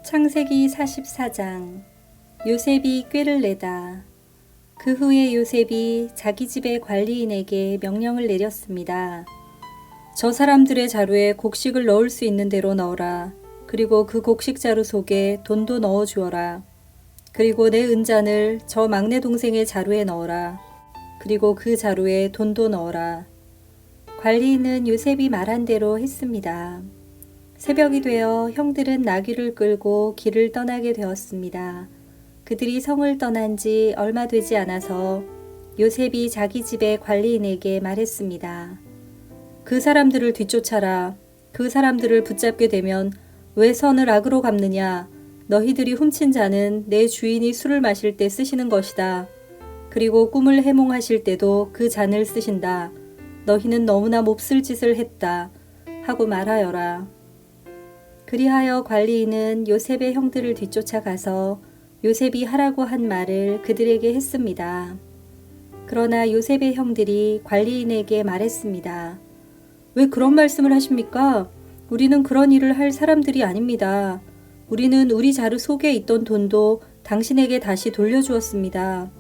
창세기 44장. 요셉이 꾀를 내다. 그 후에 요셉이 자기 집의 관리인에게 명령을 내렸습니다. 저 사람들의 자루에 곡식을 넣을 수 있는 대로 넣어라. 그리고 그 곡식 자루 속에 돈도 넣어 주어라. 그리고 내 은잔을 저 막내 동생의 자루에 넣어라. 그리고 그 자루에 돈도 넣어라. 관리인은 요셉이 말한 대로 했습니다. 새벽이 되어 형들은 나귀를 끌고 길을 떠나게 되었습니다. 그들이 성을 떠난 지 얼마 되지 않아서 요셉이 자기 집의 관리인에게 말했습니다. 그 사람들을 뒤쫓아라. 그 사람들을 붙잡게 되면 왜 선을 악으로 갚느냐? 너희들이 훔친 자는 내 주인이 술을 마실 때 쓰시는 것이다. 그리고 꿈을 해몽하실 때도 그 잔을 쓰신다. 너희는 너무나 몹쓸 짓을 했다. 하고 말하여라. 그리하여 관리인은 요셉의 형들을 뒤쫓아가서 요셉이 하라고 한 말을 그들에게 했습니다. 그러나 요셉의 형들이 관리인에게 말했습니다. 왜 그런 말씀을 하십니까? 우리는 그런 일을 할 사람들이 아닙니다. 우리는 우리 자루 속에 있던 돈도 당신에게 다시 돌려주었습니다.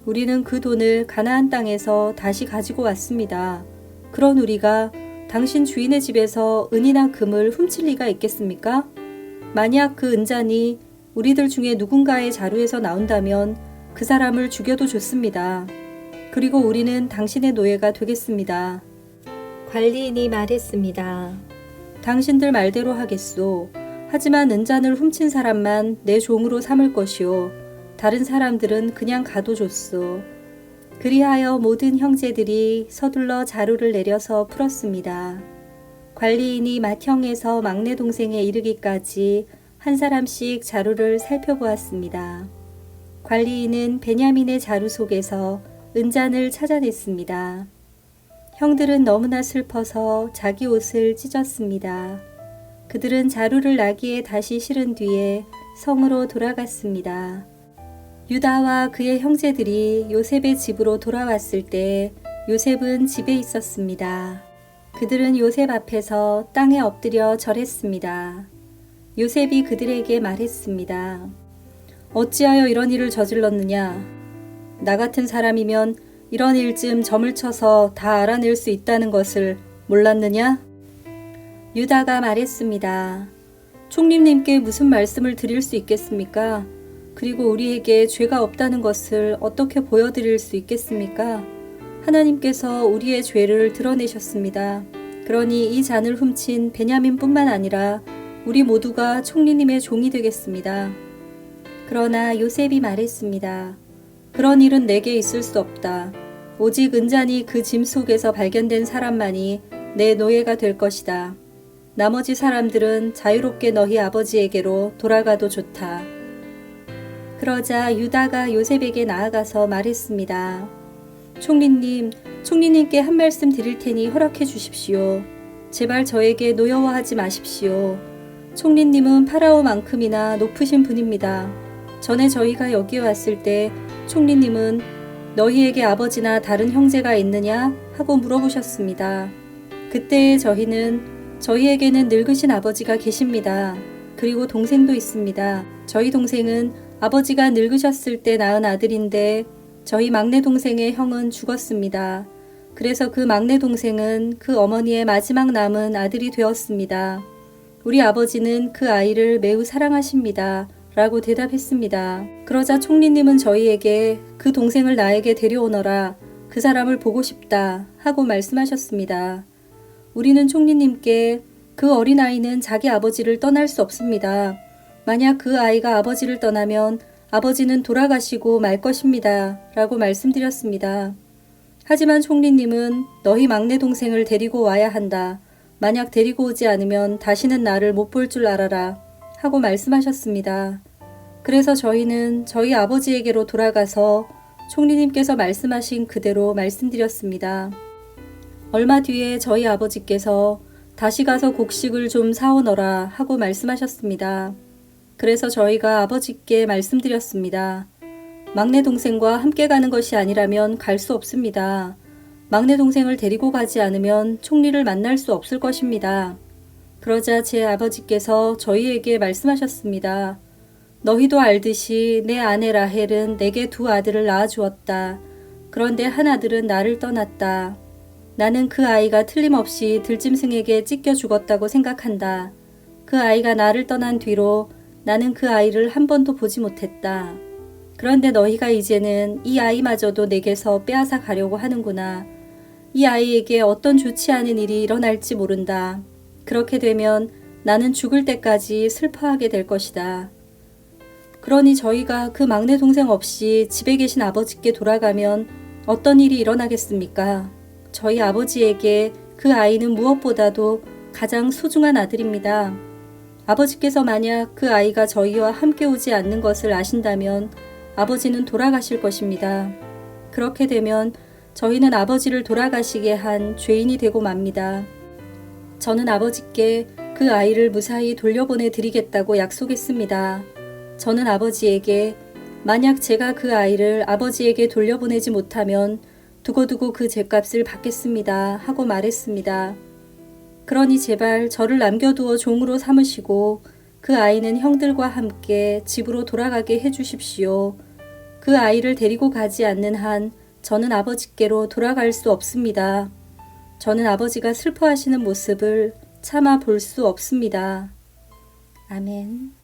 우리는 그 돈을 가나안 땅에서 다시 가지고 왔습니다. 그런 우리가 당신 주인의 집에서 은이나 금을 훔칠 리가 있겠습니까? 만약 그 은잔이 우리들 중에 누군가의 자루에서 나온다면 그 사람을 죽여도 좋습니다. 그리고 우리는 당신의 노예가 되겠습니다. 관리인이 말했습니다. 당신들 말대로 하겠소. 하지만 은잔을 훔친 사람만 내 종으로 삼을 것이요. 다른 사람들은 그냥 가도 좋소. 그리하여 모든 형제들이 서둘러 자루를 내려서 풀었습니다. 관리인이 맏형에서 막내 동생에 이르기까지 한 사람씩 자루를 살펴보았습니다. 관리인은 베냐민의 자루 속에서 은잔을 찾아냈습니다. 형들은 너무나 슬퍼서 자기 옷을 찢었습니다. 그들은 자루를 나귀에 다시 실은 뒤에 성으로 돌아갔습니다. 유다와 그의 형제들이 요셉의 집으로 돌아왔을 때 요셉은 집에 있었습니다. 그들은 요셉 앞에서 땅에 엎드려 절했습니다. 요셉이 그들에게 말했습니다. 어찌하여 이런 일을 저질렀느냐? 나 같은 사람이면 이런 일쯤 점을 쳐서 다 알아낼 수 있다는 것을 몰랐느냐? 유다가 말했습니다. 총리님께 무슨 말씀을 드릴 수 있겠습니까? 그리고 우리에게 죄가 없다는 것을 어떻게 보여드릴 수 있겠습니까? 하나님께서 우리의 죄를 드러내셨습니다. 그러니 이 잔을 훔친 베냐민뿐만 아니라 우리 모두가 총리님의 종이 되겠습니다. 그러나 요셉이 말했습니다. 그런 일은 내게 있을 수 없다. 오직 은잔이 그 짐 속에서 발견된 사람만이 내 노예가 될 것이다. 나머지 사람들은 자유롭게 너희 아버지에게로 돌아가도 좋다. 그러자 유다가 요셉에게 나아가서 말했습니다. 총리님께 한 말씀 드릴 테니 허락해 주십시오. 제발 저에게 노여워하지 마십시오. 총리님은 파라오만큼이나 높으신 분입니다. 전에 저희가 여기에 왔을 때 총리님은 너희에게 아버지나 다른 형제가 있느냐? 하고 물어보셨습니다. 그때 저희에게는 늙으신 아버지가 계십니다. 그리고 동생도 있습니다. 저희 동생은 아버지가 늙으셨을 때 낳은 아들인데 저희 막내 동생의 형은 죽었습니다. 그래서 그 막내 동생은 그 어머니의 마지막 남은 아들이 되었습니다. 우리 아버지는 그 아이를 매우 사랑하십니다. 라고 대답했습니다. 그러자 총리님은 저희에게 그 동생을 나에게 데려오너라. 그 사람을 보고 싶다. 하고 말씀하셨습니다. 우리는 총리님께 그 어린아이는 자기 아버지를 떠날 수 없습니다. 만약 그 아이가 아버지를 떠나면 아버지는 돌아가시고 말 것입니다. 라고 말씀드렸습니다. 하지만 총리님은 너희 막내 동생을 데리고 와야 한다. 만약 데리고 오지 않으면 다시는 나를 못 볼 줄 알아라. 하고 말씀하셨습니다. 그래서 저희는 저희 아버지에게로 돌아가서 총리님께서 말씀하신 그대로 말씀드렸습니다. 얼마 뒤에 저희 아버지께서 다시 가서 곡식을 좀 사오너라 하고 말씀하셨습니다. 그래서 저희가 아버지께 말씀드렸습니다. 막내 동생과 함께 가는 것이 아니라면 갈 수 없습니다. 막내 동생을 데리고 가지 않으면 총리를 만날 수 없을 것입니다. 그러자 제 아버지께서 저희에게 말씀하셨습니다. 너희도 알듯이 내 아내 라헬은 내게 두 아들을 낳아주었다. 그런데 한 아들은 나를 떠났다. 나는 그 아이가 틀림없이 들짐승에게 찢겨 죽었다고 생각한다. 그 아이가 나를 떠난 뒤로 나는 그 아이를 한 번도 보지 못했다. 그런데 너희가 이제는 이 아이마저도 내게서 빼앗아 가려고 하는구나. 이 아이에게 어떤 좋지 않은 일이 일어날지 모른다. 그렇게 되면 나는 죽을 때까지 슬퍼하게 될 것이다. 그러니 저희가 그 막내 동생 없이 집에 계신 아버지께 돌아가면 어떤 일이 일어나겠습니까? 저희 아버지에게 그 아이는 무엇보다도 가장 소중한 아들입니다. 아버지께서 만약 그 아이가 저희와 함께 오지 않는 것을 아신다면 아버지는 돌아가실 것입니다. 그렇게 되면 저희는 아버지를 돌아가시게 한 죄인이 되고 맙니다. 저는 아버지께 그 아이를 무사히 돌려보내 드리겠다고 약속했습니다. 저는 아버지에게 만약 제가 그 아이를 아버지에게 돌려보내지 못하면 두고두고 그 죗값을 받겠습니다 하고 말했습니다. 그러니 제발 저를 남겨두어 종으로 삼으시고 그 아이는 형들과 함께 집으로 돌아가게 해주십시오. 그 아이를 데리고 가지 않는 한 저는 아버지께로 돌아갈 수 없습니다. 저는 아버지가 슬퍼하시는 모습을 차마 볼 수 없습니다. 아멘.